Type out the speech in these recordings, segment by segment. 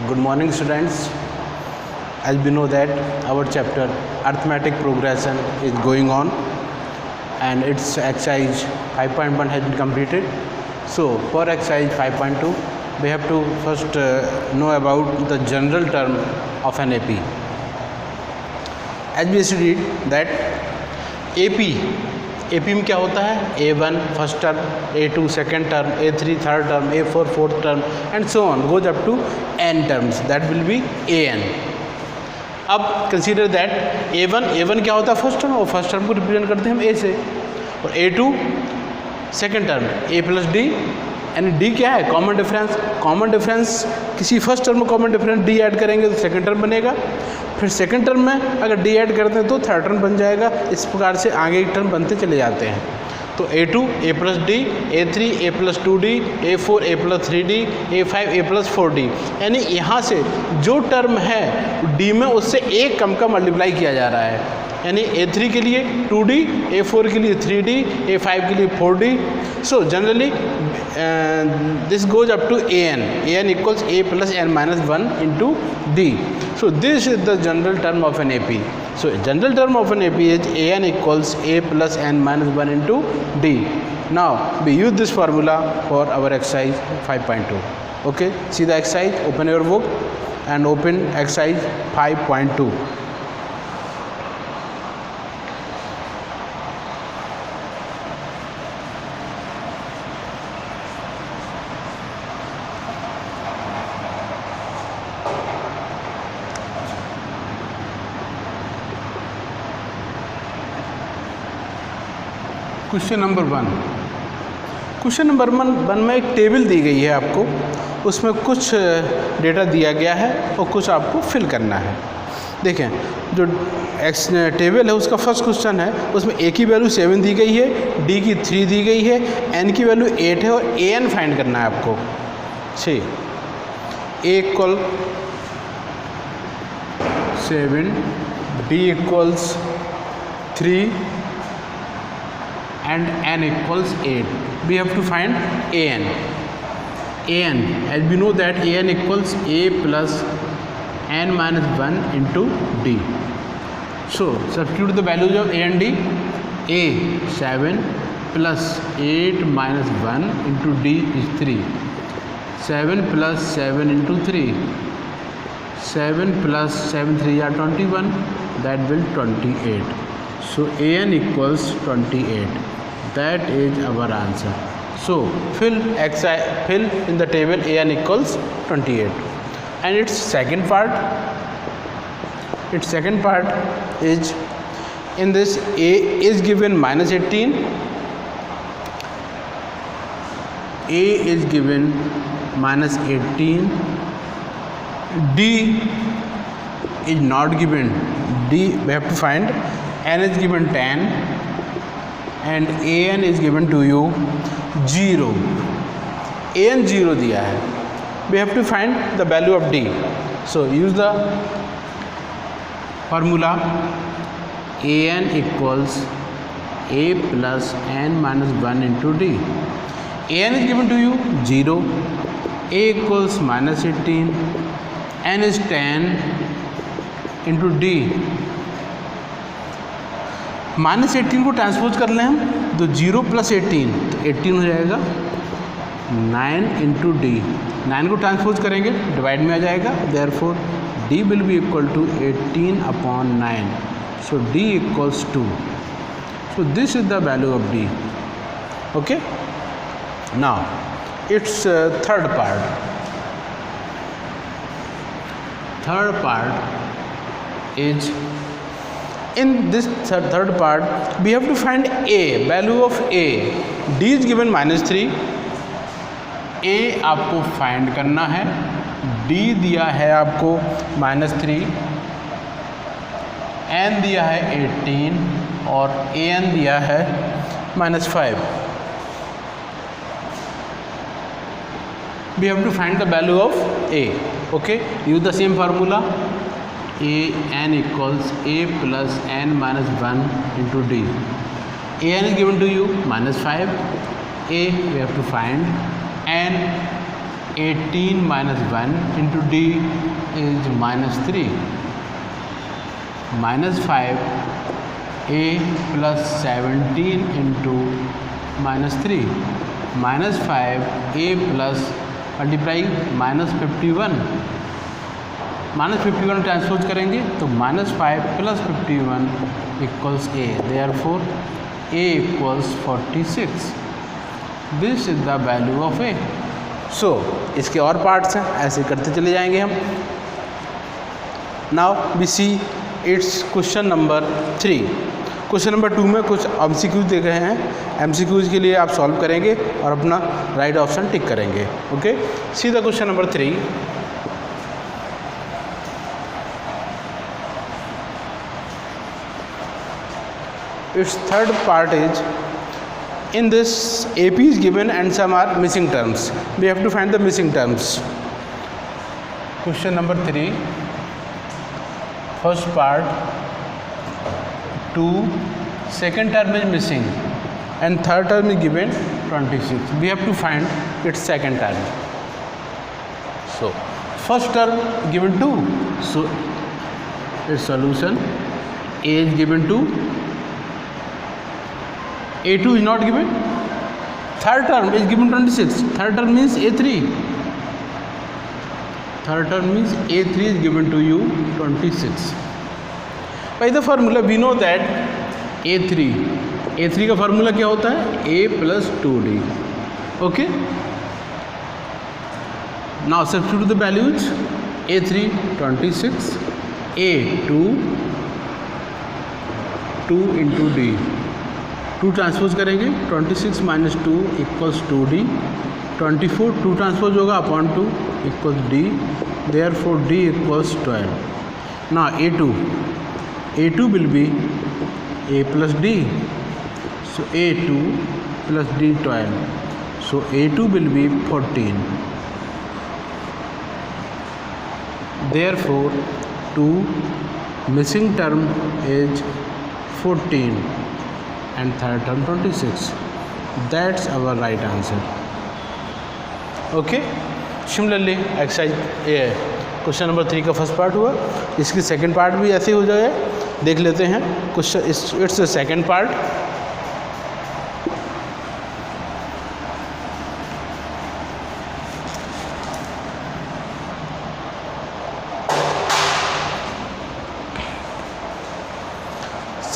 Good morning, students. As we know that our chapter arithmetic progression is going on and its exercise 5.1 has been completed. So for exercise 5.2 we have to first know about the general term of an AP. As we studied that AP में क्या होता है, A1 first term, A2 second term, A3 third term, A4 fourth term and so on goes up to n terms, that will be an. अब consider that A1 क्या होता है, first term, और first term को represent करते हैं हम A से, और A2 second term A plus D, यानी D क्या है, कॉमन डिफरेंस किसी फर्स्ट टर्म में कॉमन डिफरेंस D ऐड करेंगे तो सेकेंड टर्म बनेगा, फिर सेकेंड टर्म में अगर D ऐड करते हैं तो थर्ड टर्म बन जाएगा. इस प्रकार से आगे एक टर्म बनते चले जाते हैं. तो A2 A plus D, A3 A plus 2D, A4 A plus 3D, A5 A plus 4D, यानी यहाँ से जो टर्म है D में उससे एक कम का मल्टीप्लाई किया जा रहा है. यानी A3 के लिए 2D, A4 के लिए 3D, A5 के लिए 4D. So generally this goes up to an equals A plus n minus 1 into D. So this is the general term of an AP. So general term of an AP is an equals A plus n minus 1 into D. Now we use this formula for our exercise 5.2. Okay, see the exercise, open your book and open exercise 5.2. Question number one में एक table दी गई है आपको, उसमें कुछ data दिया गया है और कुछ आपको फिल करना है. देखें, जो टेबल है उसका फर्स्ट क्वेश्चन है, उसमें A की वैल्यू 7 दी गई है, D की 3 दी गई है, N की वैल्यू 8 है और AN फाइंड करना है आपको. 6 A equal 7, D equals 3 and n equals 8. We have to find an. As we know that an equals A plus n minus 1 into D. So substitute the values of A and D. A 7 plus 8 minus 1 into D is 3. 7 plus 7 into 3. 7 plus 7 3 are 21. That will 28. So an equals 28. That is our answer. So fill in the table an equals 28. And its second part is, in this A is given minus 18, A is given minus 18, D is not given, D we have to find, N is given 10 and AN is given to you 0. AN 0 दिया है. We have to find the value of D. So use the formula AN equals A plus n minus 1 into D. AN is given to you 0, A equals minus 18, N is 10 into D. Minus 18 को transpose कर लें हम, तो 0 plus 18 तो 18 हो जाएगा. 9 into D, 9 को transpose करेंगे डिवाइड में आ जाएगा, therefore D will be equal to 18 upon 9. So D equals 2. So this is the value of D. Okay, now it's third part is, in this third part we have to find A, value of A. D is given minus 3, A आपको find करना है, D दिया है आपको minus 3, N दिया है 18 और AN दिया है minus 5. We have to find the value of A. Okay, use the same formula. AN equals A plus n minus 1 into D. AN is given to you minus 5. A we have to find, and 18 minus 1 into D is minus 3. Minus 5 A plus 17 into minus 3. Minus 5 A plus multiply minus 51. Minus 51 transpose करेंगे तो minus 5 plus 51 equals A. Therefore A equals 46. This is the value of A. So इसके और parts हैं, ऐसे करते चले जाएंगे हम. Now we see it's question number 3. Question number 2 में कुछ एमसीक्यूज दे गए हैं. एमसीक्यूज के लिए आप सॉल्व करेंगे और अपना राइट ऑप्शन टिक करेंगे. Okay, see the question number 3. Its third part is, in this AP is given and some are missing terms. We have to find the missing terms. Question number 3. First part 2, second term is missing and third term is given 26. We have to find its second term. So first term given 2. So its solution A is given 2. A2 is not given. Third term is given 26. Third term means A3. Third term means A3 is given to you 26. By the formula we know that A3 का formula क्या होता है? A plus 2D. Okay. Now substitute the values. A3 26, A2 2 into D. 2 transpose करेंगे. 26 minus 2 equals 2D. 24 2 transpose होगा upon 2 equals D. Therefore D equals 12. ना A2 will be A plus D. So A2 plus D 12. So A2 will be 14. Therefore 2 missing term is 14 and third term 26. That's our right answer. Okay. Similarly exercise question number 3 का first part हुआ. इसकी second part भी ऐसे हो जाए, देख लेते हैं. Question it's second part.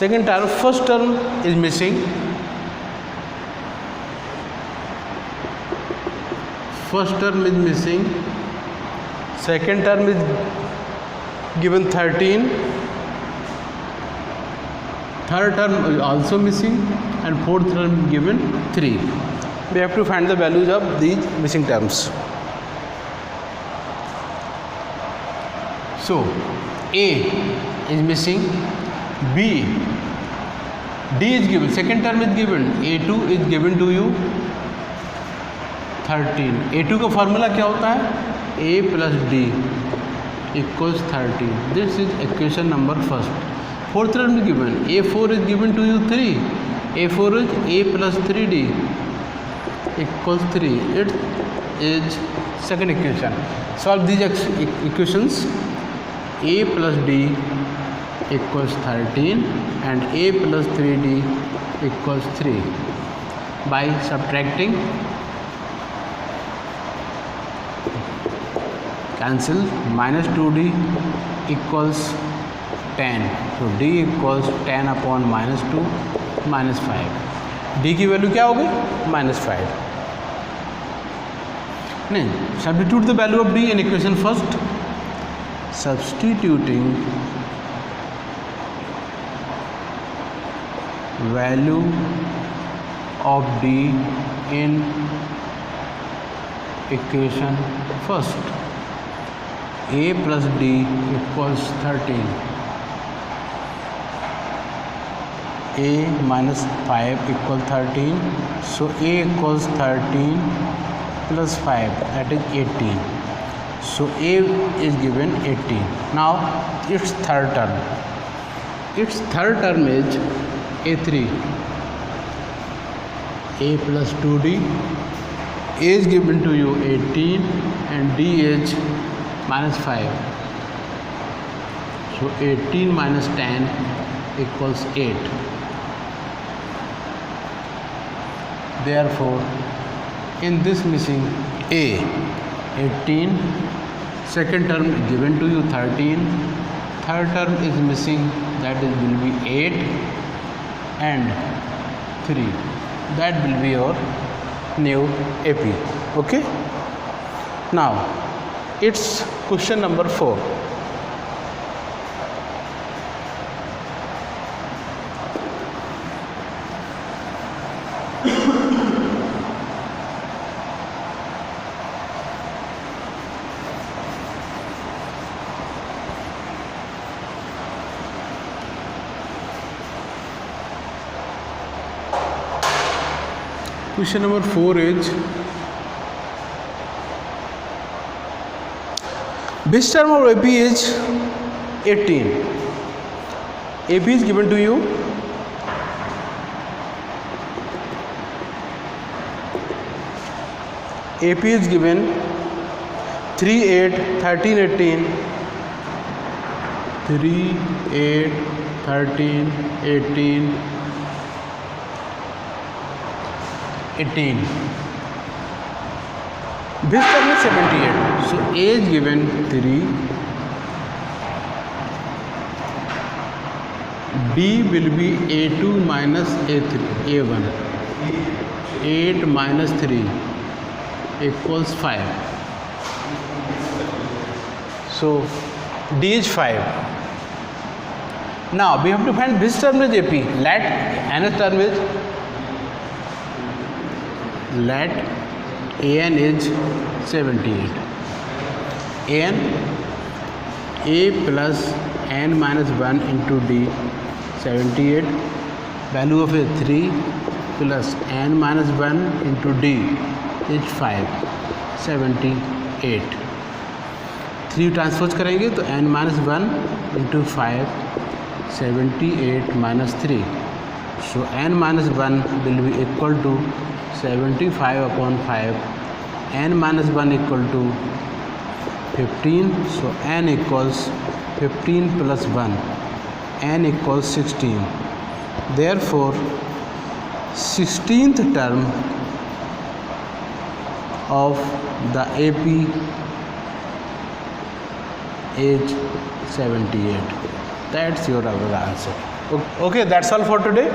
Second term, first term is missing. First term is missing. Second term is given 13. Third term is also missing and fourth term given 3. We have to find the values of these missing terms. So A is missing. B, D is given, second term is given, A2 is given to you 13. A2 का formula क्या होता है? A plus D equals 13. This is equation number first. Fourth term is given, A4 is given to you 3. A4 is A plus 3D equals 3. It is second equation. Solve these equations. A plus D equals 13 and A plus 3D equals 3. By subtracting, cancel, minus 2D equals 10. So D equals 10 upon minus 2 minus 5. D की value क्या होगी? minus 5. नहीं, substitute the value of D in equation first. Substituting value of D in equation first. A plus D equals 13. A minus 5 equals 13. So A equals 13 plus 5, that is 18. So A is given 18. Now its third term. Its third term is A3. A plus 2D. A is given to you 18 and D age minus 5. So 18 minus 10 equals 8. Therefore, in this missing A, 18, second term given to you 13, third term is missing, that is will be 8 and 3. That will be your new AP. Okay. Now it's question number 4. Question number 4 is, which term of AP is 18? AP is given to you. AP is given 3, 8, 13, 18. 3, 8, 13, 18. 18. This term is 78. So A is given 3. B will be A2 minus A3, A1. 8 minus 3 equals 5. So D is 5. Now we have to find which term is AP. Let nth term is, let An is 78. An, A plus n minus 1 into D, 78. Value of A 3 plus n minus 1 into D is 5, 78. 3 transpose करेंगे तो n minus 1 into 5, 78 minus 3. So n minus 1 will be equal to 75 upon 5. N minus 1 equal to 15. So n equals 15 plus 1. N equals 16. Therefore, 16th term of the AP is 78. That's your answer. Okay, that's all for today.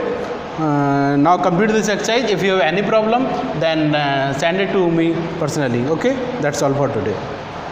Now complete this exercise. If you have any problem, then send it to me personally. Okay, that's all for today.